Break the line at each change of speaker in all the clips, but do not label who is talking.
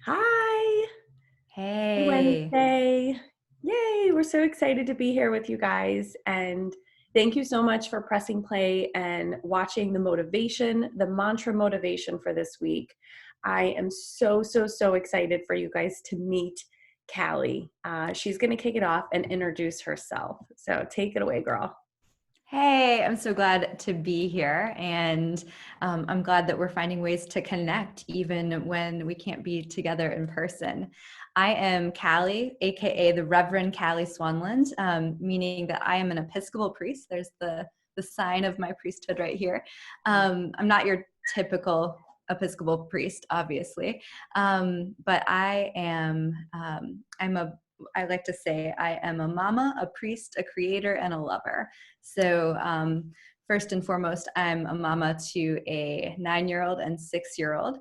Hi, happy
Hey,
Wednesday. Yay, we're so excited to be here with you guys. And thank you so much for pressing play and watching the mantra motivation for this week. I am so excited for you guys to meet Callie. She's going to kick it off and introduce herself. So take it away, girl.
hey, I'm so glad to be here. And I'm glad that we're finding ways to connect even when we can't be together in person. I am Callie, AKA the Reverend Callie SWANLUND, meaning that I am an Episcopal priest. There's the sign of my priesthood right here. I'm not your typical Episcopal priest, obviously, but I like to say I am a mama, a priest, a creator, and a lover. So first and foremost, I'm a mama to a 9-year-old and 6-year-old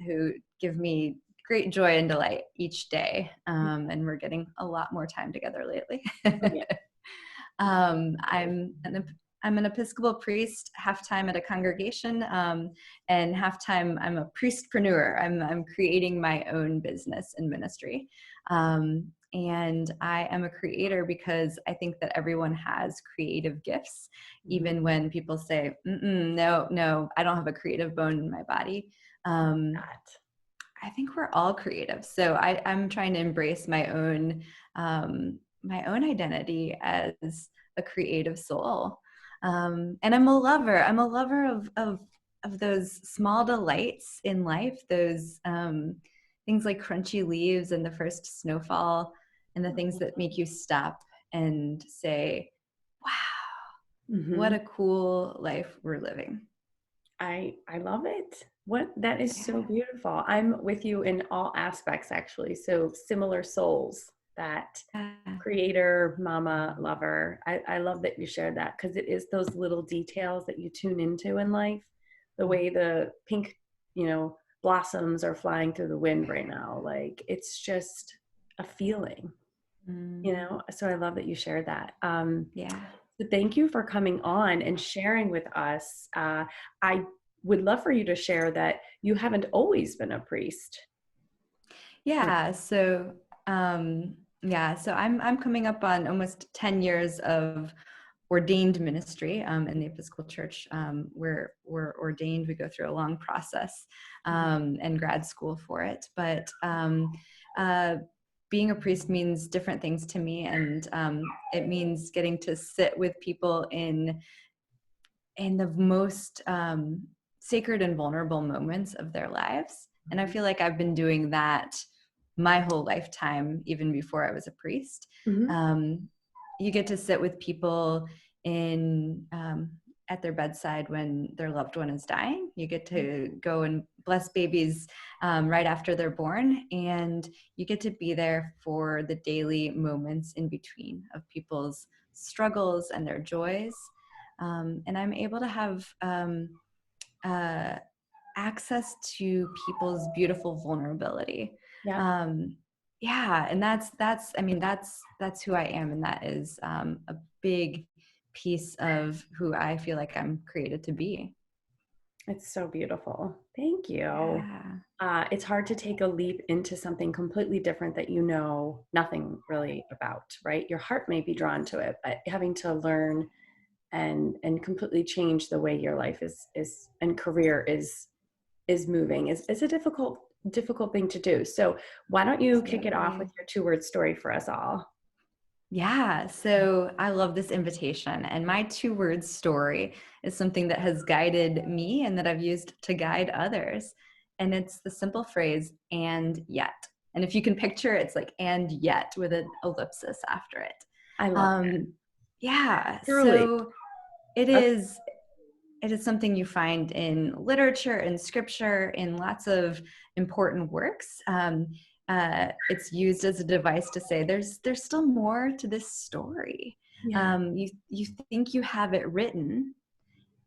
who give me great joy and delight each day. And we're getting a lot more time together lately.
Oh, yeah.
um, I'm an I'm an Episcopal priest, half time at a congregation, and half time I'm a priestpreneur. I'm creating my own business and ministry. And I am a creator because I think that everyone has creative gifts, even when people say, no, I don't have a creative bone in my body. Um,
That.
I think we're all creative. So I'm trying to embrace my own identity as a creative soul. And I'm a lover. I'm a lover of those small delights in life, those things like crunchy leaves and the first snowfall, and the things that make you stop and say, wow, what
Mhm.
a cool life we're living.
I love it. What that is so
Yeah.
beautiful. I'm with you in all aspects actually. So similar souls, that creator, mama, lover. I love that you shared that because it is those little details that you tune into in life. The way the pink, blossoms are flying through the wind right now. Like it's just a feeling.
Mm,
So I love that you shared that.
yeah.
So thank you for coming on and sharing with us. I would love for you to share that you haven't always been a priest.
Yeah, so so I'm coming up on almost 10 years of ordained ministry in the Episcopal Church. We're ordained. We go through a long process and grad school for it. But uh, being a priest means different things to me, and it means getting to sit with people in the most sacred and vulnerable moments of their lives. And I feel like I've been doing that my whole lifetime, even before I was a priest.
Mm-hmm.
You get to sit with people in at their bedside when their loved one is dying. You get to go and bless babies right after they're born, and you get to be there for the daily moments in between of people's struggles and their joys. And I'm able to have uh, access to people's beautiful vulnerability.
Yeah.
Um, yeah, and that's who I am, and that is a big piece of who I feel like I'm created to be.
It's so beautiful. Thank you.
Yeah.
It's hard to take a leap into something completely different that you know nothing really about, right? Your heart may be drawn to it, but having to learn and completely change the way your life is and career is moving is a difficult thing to do. So why don't you kick it off with
Absolutely.
your 2 word story for us all?
Yeah, so I love this invitation. And my 2 word story is something that has guided me and that I've used to guide others. And it's the simple phrase, and yet. And if you can picture, it's like, and yet with an ellipsis after it.
I love it.
Um, yeah,
Truly.
so it
Okay.
is it is something you find in literature, in scripture, in lots of important works. It's used as a device to say there's still more to this story.
Yeah.
You think you have it written,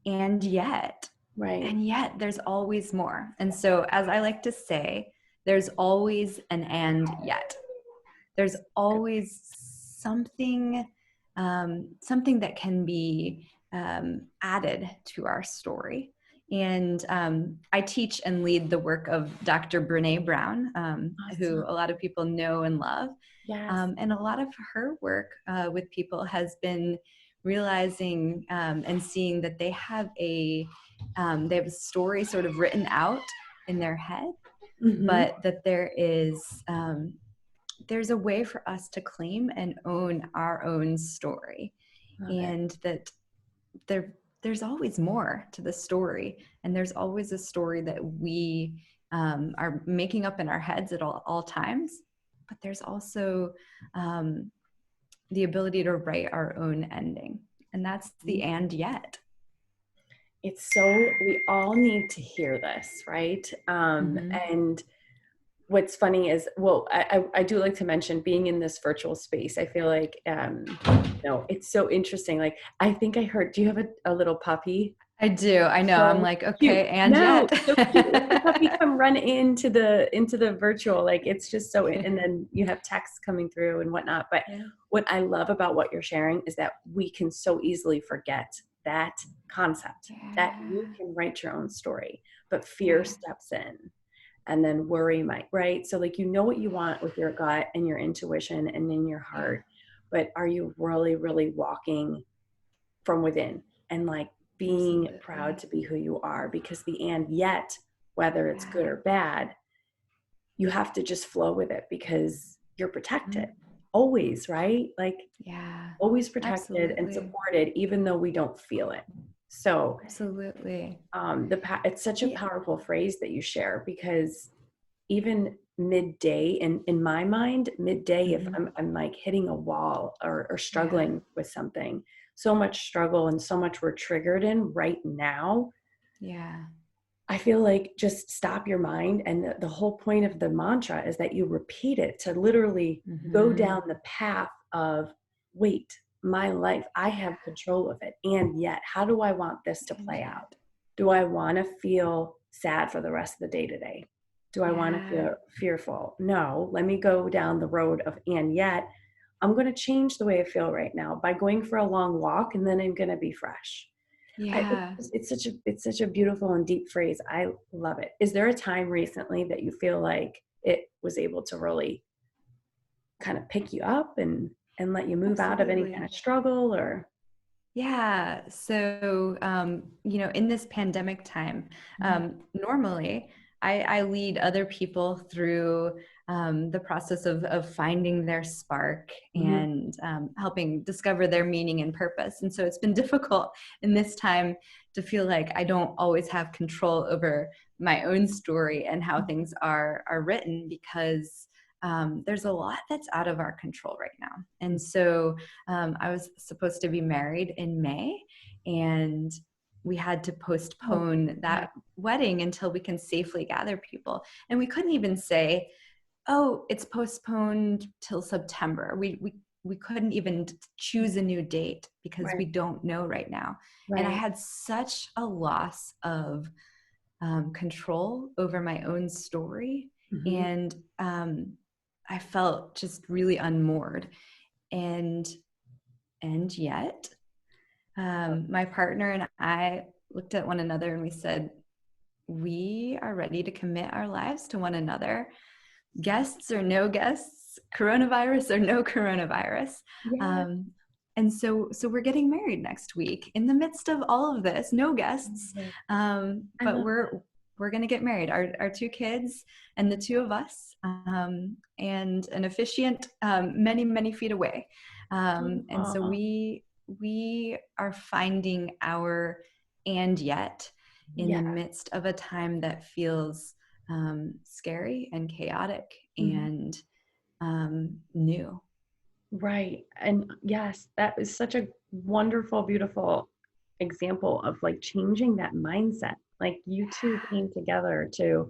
and yet
Right.
there's always more. And so, as I like to say, there's always an and yet. There's always something that can be added to our story. And I teach and lead the work of Dr. Brene Brown, who
Awesome.
a lot of people know and love.
Yes.
And a lot of her work with people has been realizing and seeing that they have a story sort of written out in their head, but that there's a way for us to claim and own our own story.
Love it.
And that there's always more to the story, and there's always a story that we are making up in our heads at all times, but there's also the ability to write our own ending, and that's the and yet.
It's so, we all need to hear this, right? And what's funny is, well, I do like to mention being in this virtual space. I feel like, it's so interesting. Like, I think I heard, do you have a little puppy?
I do. I know.
So
I'm like,
cute.
okay, and
No,
yet.
so cute. Let the puppy come run into the virtual. Like, it's just so, and then you have texts coming through and whatnot. But what I love about what you're sharing is that we can so easily forget that concept, that you can write your own story, but fear steps in. And then worry might, right? So like, you know what you want with your gut and your intuition and in your heart, but are you really, really walking from within and like being proud to be who you are? Because the and yet, whether it's good or bad, you have to just flow with it because you're protected always, right? Like always protected and supported, even though we don't feel it. So
absolutely.
It's such a powerful phrase that you share, because even midday, in my mind, midday, if I'm like hitting a wall or struggling with something, so much struggle and so much we're triggered in right now. I feel like just stop your mind. And the whole point of the mantra is that you repeat it to literally go down the path of, wait, my life, I have control of it. And yet, how do I want this to play out? Do I want to feel sad for the rest of the day today? Do I want to feel fearful? No, let me go down the road of, and yet I'm going to change the way I feel right now by going for a long walk, and then I'm going to be fresh. It's such a beautiful and deep phrase. I love it. Is there a time recently that you feel like it was able to really kind of pick you up and let you move out of any kind of struggle? Or
so in this pandemic time, normally I lead other people through the process of finding their spark and helping discover their meaning and purpose. And so it's been difficult in this time to feel like I don't always have control over my own story and how things are written, because there's a lot that's out of our control right now. And so I was supposed to be married in May, and we had to postpone that wedding until we can safely gather people. And we couldn't even say, oh, it's postponed till September. We couldn't even choose a new date because we don't know right now. And I had such a loss of control over my own story. And I felt just really unmoored. And yet, my partner and I looked at one another and we said, we are ready to commit our lives to one another. Guests or no guests, coronavirus or no coronavirus. And so we're getting married next week in the midst of all of this, no guests, but we're going to get married. Our two kids and the two of us, and an officiant many, many feet away. And so we are finding our and yet in the midst of a time that feels scary and chaotic and new.
Right. And yes, that is such a wonderful, beautiful example of like changing that mindset. Like you two came together to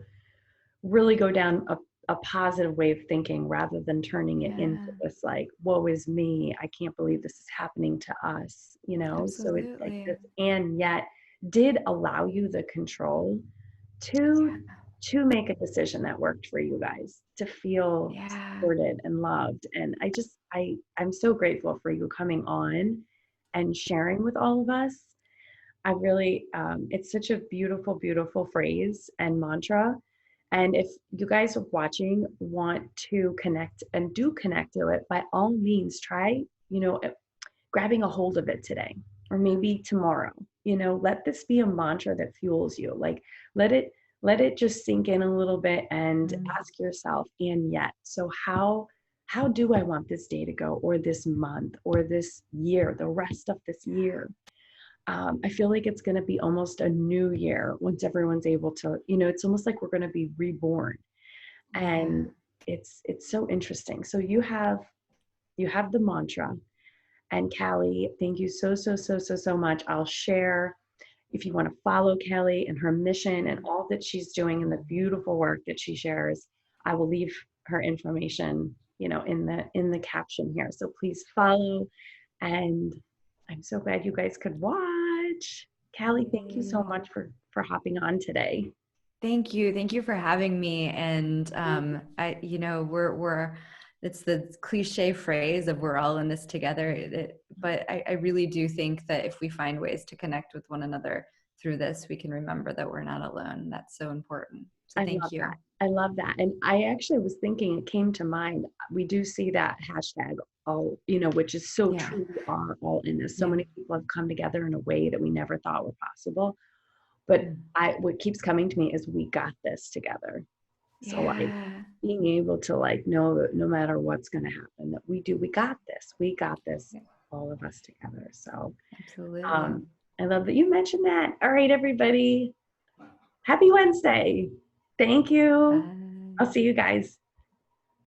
really go down a positive way of thinking rather than turning it into this like, woe is me, I can't believe this is happening to us, So it's like this, and yet did allow you the control to make a decision that worked for you guys, to feel supported and loved. And I'm so grateful for you coming on and sharing with all of us. I really, it's such a beautiful, beautiful phrase and mantra. And if you guys are watching, want to connect and do connect to it, by all means, try, grabbing a hold of it today or maybe tomorrow. Let this be a mantra that fuels you. Like, let it let it just sink in a little bit and ask yourself, and yet, so how do I want this day to go, or this month, or this year, the rest of this year? I feel like it's going to be almost a new year once everyone's able to, it's almost like we're going to be reborn. And it's so interesting. So you have the mantra. And Callie, thank you so, so, so, so, so much. I'll share, if you want to follow Callie and her mission and all that she's doing and the beautiful work that she shares, I will leave her information, in the caption here. So please follow. And I'm so glad you guys could watch. Callie, thank you so much for hopping on today.
Thank you. Thank you for having me. And we're it's the cliche phrase of we're all in this together. But I really do think that if we find ways to connect with one another through this, we can remember that we're not alone. That's so important. So thank you.
I love that. And I actually was thinking, it came to mind, we do see that hashtag all, which is so true. We are all in this. So many people have come together in a way that we never thought were possible. But what keeps coming to me is we got this together. So like being able to know that no matter what's going to happen, that we got this, all of us together. So
absolutely.
I love that you mentioned that. All right, everybody. Happy Wednesday. Thank you. Bye. I'll see you guys.